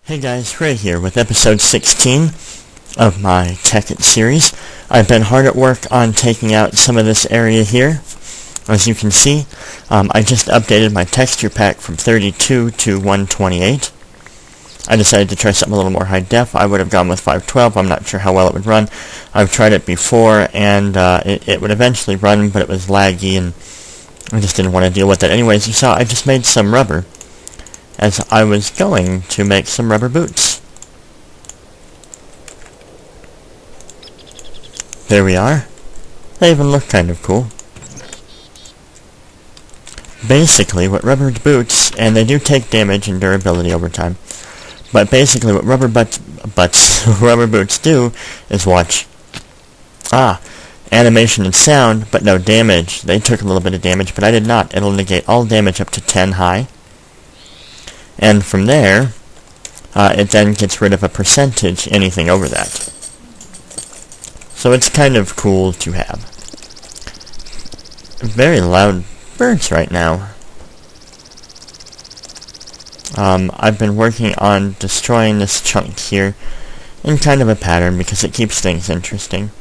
Hey guys, Fhrae here with episode 16 of my Tekkit series. I've been hard at work on taking out some of this area here. As you can see, I just updated my texture pack from 32 to 128. I decided to try something a little more high def. I would have gone with 512. I'm not sure how well it would run. I've tried it before, and it would eventually run, but it was laggy, and I just didn't want to deal with it. Anyways, you saw I just made some rubber, as I was going to make some rubber boots. There we are. They even look kind of cool. Basically, what rubber boots, and they do take damage and durability over time, but basically what rubber boots do is watch. Animation and sound, but no damage. They took a little bit of damage, but I did not. It'll negate all damage up to 10 high. And from there, it then gets rid of a percentage, anything over that. So it's kind of cool to have. Very loud birds right now. I've been working on destroying this chunk here in kind of a pattern because it keeps things interesting.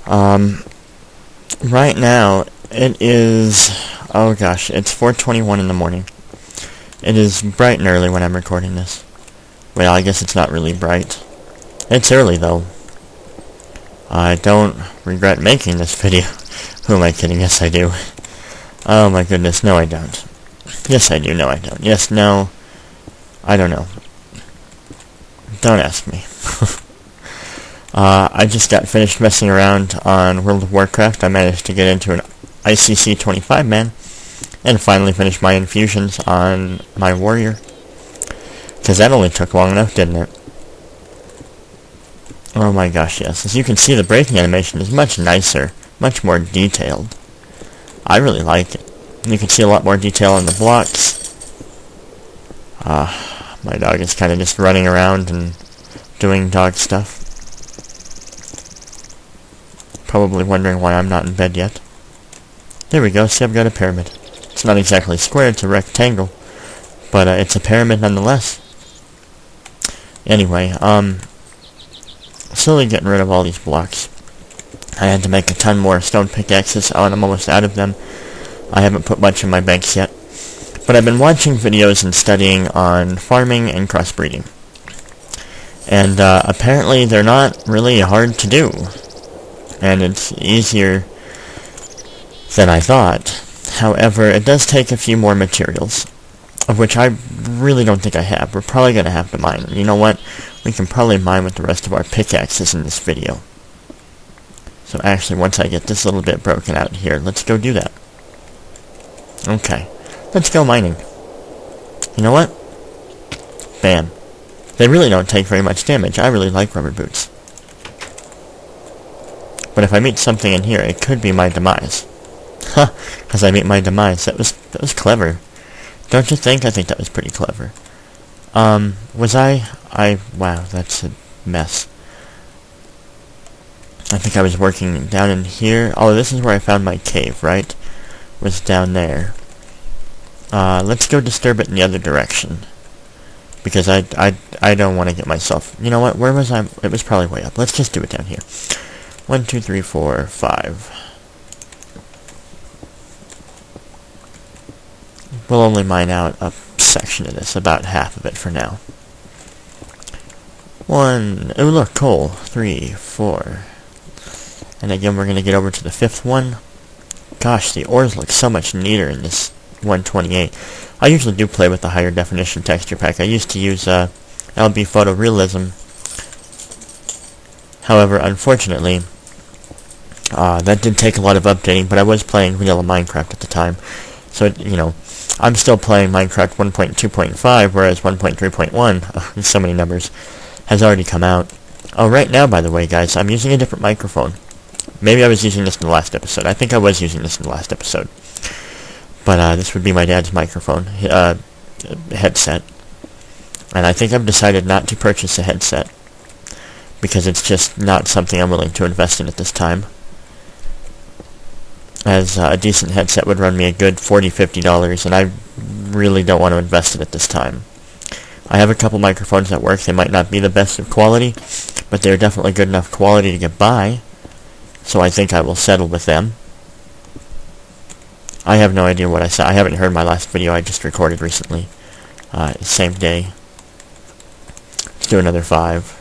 Right now, it is, oh gosh, it's 4:21 in the morning. It is bright and early when I'm recording this. Well, I guess it's not really bright. It's early, though. I don't regret making this video. Who am I kidding? Yes, I do. Oh my goodness, no I don't. Yes, I do. No, I don't. Yes, no. I don't know. Don't ask me. I just got finished messing around on World of Warcraft. I managed to get into an ICC 25 man, and finally finished my infusions on my warrior. Because that only took long enough, didn't it? Oh my gosh, yes. As you can see, the breaking animation is much nicer, much more detailed. I really like it. You can see a lot more detail in the blocks. My dog is kind of just running around and doing dog stuff. Probably wondering why I'm not in bed yet. There we go, see, I've got a pyramid. It's not exactly square, it's a rectangle, but it's a pyramid nonetheless. Anyway, slowly getting rid of all these blocks. I had to make a ton more stone pickaxes. And I'm almost out of them. I haven't put much in my banks yet. But I've been watching videos and studying on farming and crossbreeding. And apparently they're not really hard to do. And it's easier than I thought. However, it does take a few more materials, of which I really don't think I have. We're probably going to have to mine. You know what? We can probably mine with the rest of our pickaxes in this video. So actually, once I get this little bit broken out here, let's go do that. Okay. Let's go mining. You know what? Bam. They really don't take very much damage. I really like rubber boots. But if I meet something in here, it could be my demise. Huh, because I meet my demise. That was clever. Don't you think? I think that was pretty clever. Wow, that's a mess. I think I was working down in here. Oh, this is where I found my cave, right? Was down there. Let's go disturb it in the other direction. Because I don't want to get myself... You know what? Where was I? It was probably way up. Let's just do it down here. 1, 2, 3, 4, 5. We'll only mine out a section of this, about half of it for now. 1, oh look, coal. 3, 4. And again, we're going to get over to the 5th one. Gosh, the ores look so much neater in this 128. I usually do play with the higher definition texture pack. I used to use LB Photorealism. However, unfortunately, that did take a lot of updating, but I was playing vanilla Minecraft at the time. So, you know, I'm still playing Minecraft 1.2.5, whereas 1.3.1, so many numbers, has already come out. Oh, right now, by the way, guys, I'm using a different microphone. Maybe I was using this in the last episode. I think I was using this in the last episode. But this would be my dad's microphone, headset. And I think I've decided not to purchase a headset, because it's just not something I'm willing to invest in at this time. as a decent headset would run me a good $40-50, and I really don't want to invest it at this time. I have a couple microphones that work. They might not be the best of quality, but they're definitely good enough quality to get by, so I think I will settle with them. I have no idea what I said. I haven't heard my last video I just recorded recently. Same day. Let's do another 5.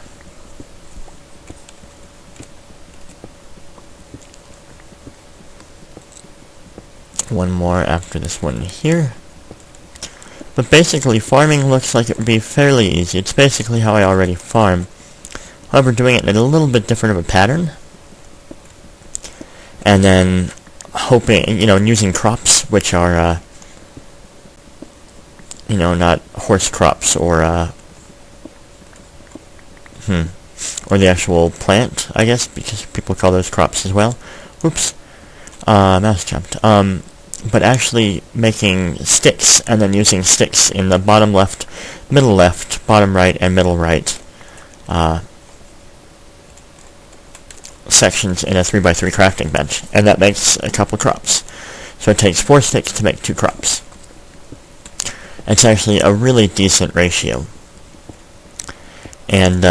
One more after this one here. But basically, farming looks like it would be fairly easy. It's basically how I already farm. However, doing it in a little bit different of a pattern. And then hoping, and using crops, which are, not horse crops or the actual plant, I guess, because people call those crops as well. Oops. Mouse jumped. But actually making sticks, and then using sticks in the bottom left, bottom right, and middle right sections in a 3x3 crafting bench, and that makes a couple crops. So it takes 4 sticks to make 2 crops. It's actually a really decent ratio. And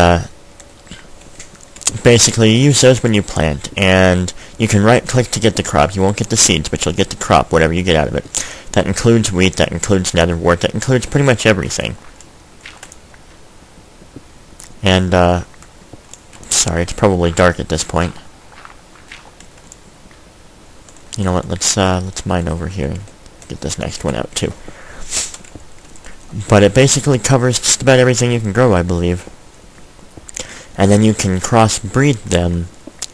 basically, you use those when you plant, and you can right-click to get the crop. You won't get the seeds, but you'll get the crop, whatever you get out of it. That includes wheat, that includes nether wart, that includes pretty much everything. And, sorry, it's probably dark at this point. You know what, let's mine over here and get this next one out, too. But it basically covers just about everything you can grow, I believe. And then you can cross-breed them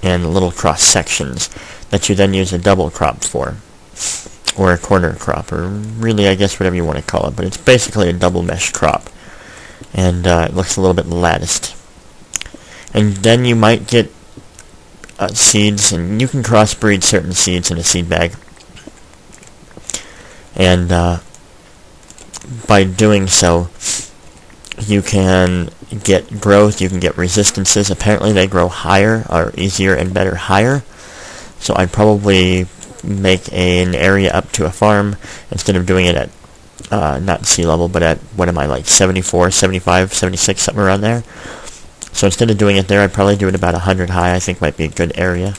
in little cross-sections that you then use a double crop for. Or a corner crop, or really, I guess, whatever you want to call it. But it's basically a double mesh crop. And it looks a little bit latticed. And then you might get seeds, and you can cross-breed certain seeds in a seed bag. And by doing so, you can get growth, you can get resistances. Apparently they grow higher, or easier and better higher. So I'd probably make an area up to a farm instead of doing it at, not sea level, but at, 74, 75, 76, something around there. So instead of doing it there, I'd probably do it about 100 high, I think might be a good area.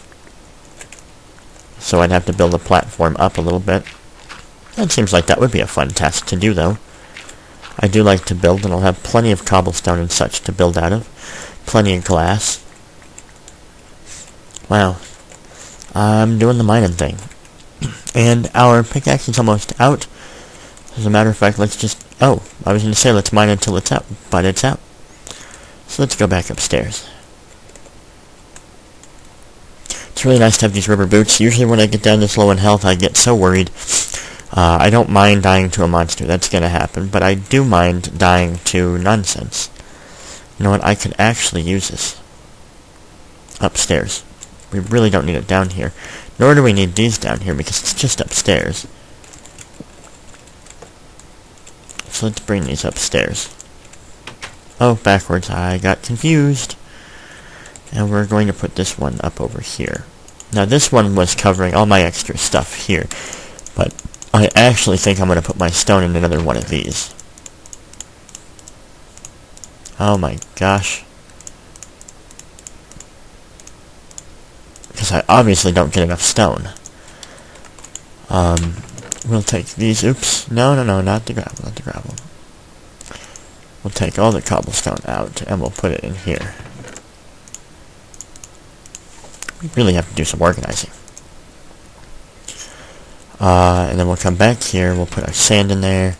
So I'd have to build a platform up a little bit. That seems like that would be a fun task to do, though. I do like to build, and I'll have plenty of cobblestone and such to build out of. Plenty of glass. Wow. I'm doing the mining thing. And our pickaxe is almost out. As a matter of fact, let's just... Oh, I was going to say let's mine until it's out, but it's out. So let's go back upstairs. It's really nice to have these rubber boots. Usually when I get down this low in health, I get so worried. I don't mind dying to a monster. That's going to happen. But I do mind dying to nonsense. You know what? I could actually use this. Upstairs. We really don't need it down here. Nor do we need these down here because it's just upstairs. So let's bring these upstairs. Oh, backwards. I got confused. And we're going to put this one up over here. Now this one was covering all my extra stuff here. But I actually think I'm going to put my stone in another one of these. Oh my gosh. Because I obviously don't get enough stone. We'll take these. Oops. No, not the gravel, not the gravel. We'll take all the cobblestone out, and we'll put it in here. We really have to do some organizing. And then we'll come back here, we'll put our sand in there.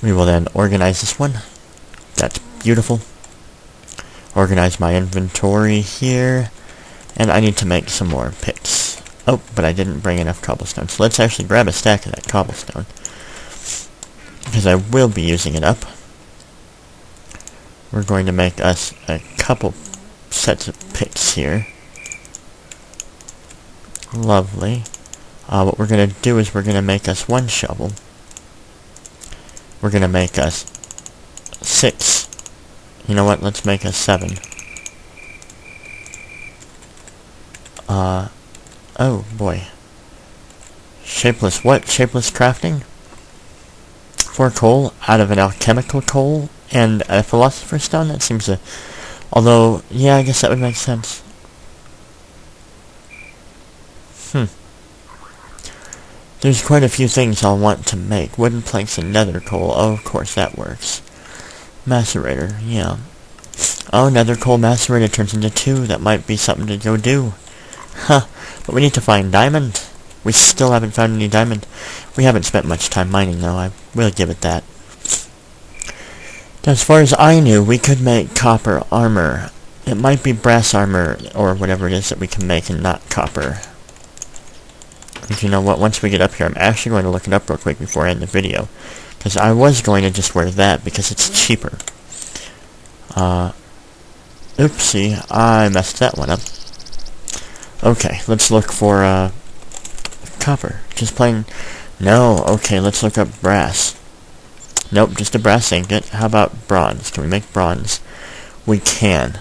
We will then organize this one. That's beautiful. Organize my inventory here. And I need to make some more picks. Oh, but I didn't bring enough cobblestone. So let's actually grab a stack of that cobblestone. Because I will be using it up. We're going to make us a couple sets of picks here. Lovely. What we're going to do is we're going to make us 1 shovel. We're going to make us 6. You know what? Let's make us 7. Oh boy. Shapeless what? Shapeless crafting? 4 coal out of an alchemical coal and a philosopher's stone? That seems to... Although, yeah, I guess that would make sense. There's quite a few things I'll want to make. Wooden planks and nether coal. Oh, of course, that works. Macerator, yeah. Oh, nether coal macerator turns into 2. That might be something to go do. Huh. But we need to find diamond. We still haven't found any diamond. We haven't spent much time mining, though. I will give it that. As far as I knew, we could make copper armor. It might be brass armor, or whatever it is that we can make, and not copper. And you know what? Once we get up here, I'm actually going to look it up real quick before I end the video. Because I was going to just wear that, because it's cheaper. Oopsie. I messed that one up. Okay, let's look for, copper. Just plain... No, okay, let's look up brass. Nope, just a brass ingot. How about bronze? Can we make bronze? We can.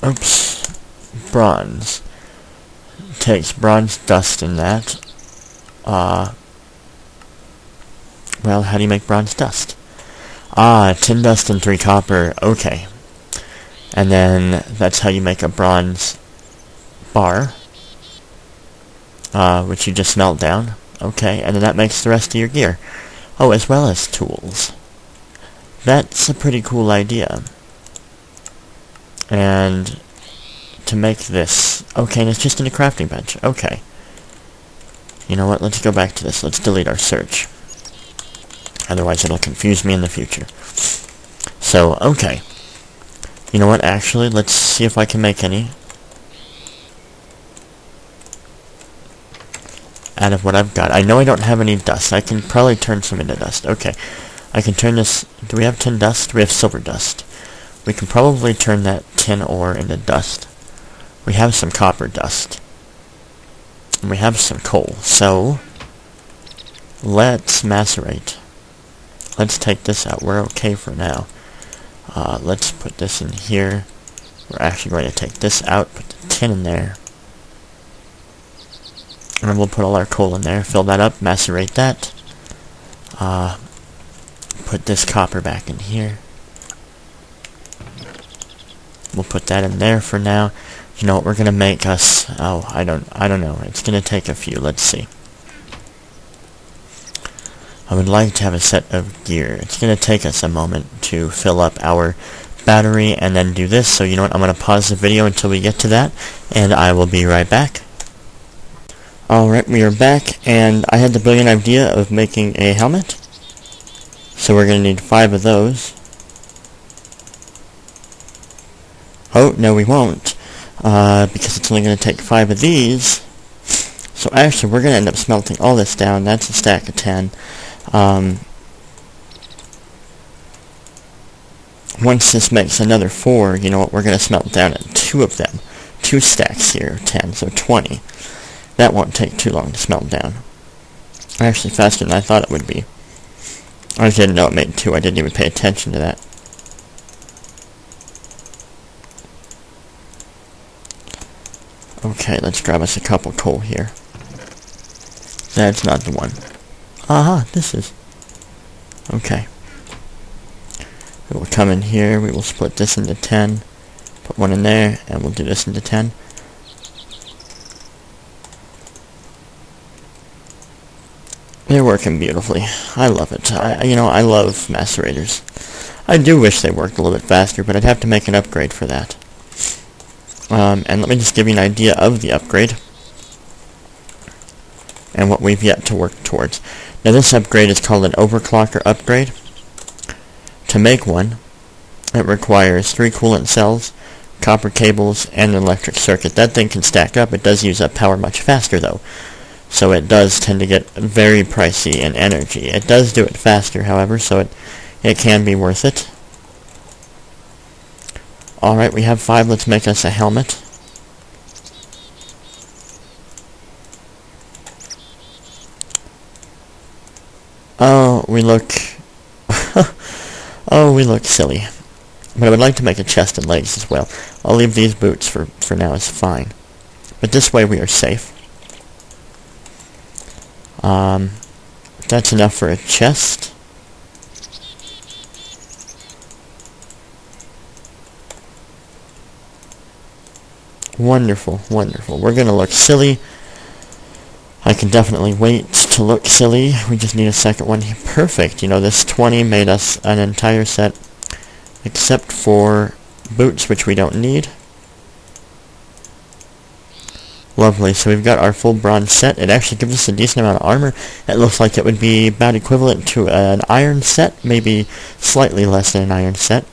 Oops. Bronze. Takes bronze dust in that. Well, how do you make bronze dust? Tin dust and 3 copper. Okay. And then that's how you make a bronze bar. Which you just melt down. Okay, and then that makes the rest of your gear. Oh, as well as tools. That's a pretty cool idea. And to make this... Okay, and it's just in a crafting bench. Okay. You know what? Let's go back to this. Let's delete our search. Otherwise it'll confuse me in the future. So, okay. You know what? Actually, let's see if I can make any. Out of what I've got. I know I don't have any dust. I can probably turn some into dust. Okay. I can turn this... Do we have tin dust? We have silver dust. We can probably turn that tin ore into dust. We have some copper dust. And we have some coal. So, let's macerate. Let's take this out. We're okay for now. Let's put this in here. We're actually going to take this out, put the tin in there. And we'll put all our coal in there, fill that up, macerate that. Put this copper back in here. We'll put that in there for now. You know what, we're gonna make us... Oh, I don't know. It's gonna take a few. Let's see. I would like to have a set of gear. It's gonna take us a moment to fill up our battery and then do this. So you know what, I'm gonna pause the video until we get to that, and I will be right back. Alright, we are back, and I had the brilliant idea of making a helmet. So we're going to need 5 of those. Oh, no we won't. Because it's only going to take 5 of these. So actually, we're going to end up smelting all this down. That's a stack of 10. Once this makes another 4, you know what, we're going to smelt down at 2 of them. 2 stacks here, 10, so 20. That won't take too long to smelt down. Actually, faster than I thought it would be. I just didn't know it made 2. I didn't even pay attention to that. Okay, let's grab us a couple coal here. That's not the one. Aha, this is. Okay. We will come in here, we will split this into 10. Put one in there, and we'll do this into 10. They're working beautifully. I love it. I love macerators. I do wish they worked a little bit faster, but I'd have to make an upgrade for that. And let me just give you an idea of the upgrade. And what we've yet to work towards. Now this upgrade is called an overclocker upgrade. To make one, it requires 3 coolant cells, copper cables, and an electric circuit. That thing can stack up. It does use up power much faster though. So it does tend to get very pricey in energy. It does do it faster, however, so it can be worth it. Alright, we have 5. Let's make us a helmet. Oh, we look... oh, we look silly. But I would like to make a chest and legs as well. I'll leave these boots for now as fine. But this way we are safe. That's enough for a chest. Wonderful, wonderful. We're gonna look silly. I can definitely wait to look silly. We just need a second one. Perfect. You know, this 20 made us an entire set, except for boots, which we don't need. Lovely. So we've got our full bronze set. It actually gives us a decent amount of armor. It looks like it would be about equivalent to an iron set, maybe slightly less than an iron set.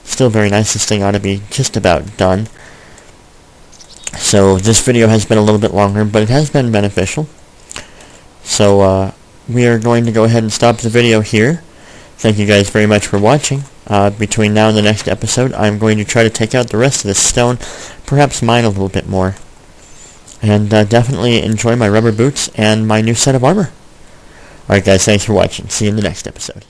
Still very nice. This thing ought to be just about done. So this video has been a little bit longer, but it has been beneficial. So we are going to go ahead and stop the video here. Thank you guys very much for watching. Between now and the next episode, I'm going to try to take out the rest of this stone, perhaps mine a little bit more. And definitely enjoy my rubber boots and my new set of armor. Alright guys, thanks for watching. See you in the next episode.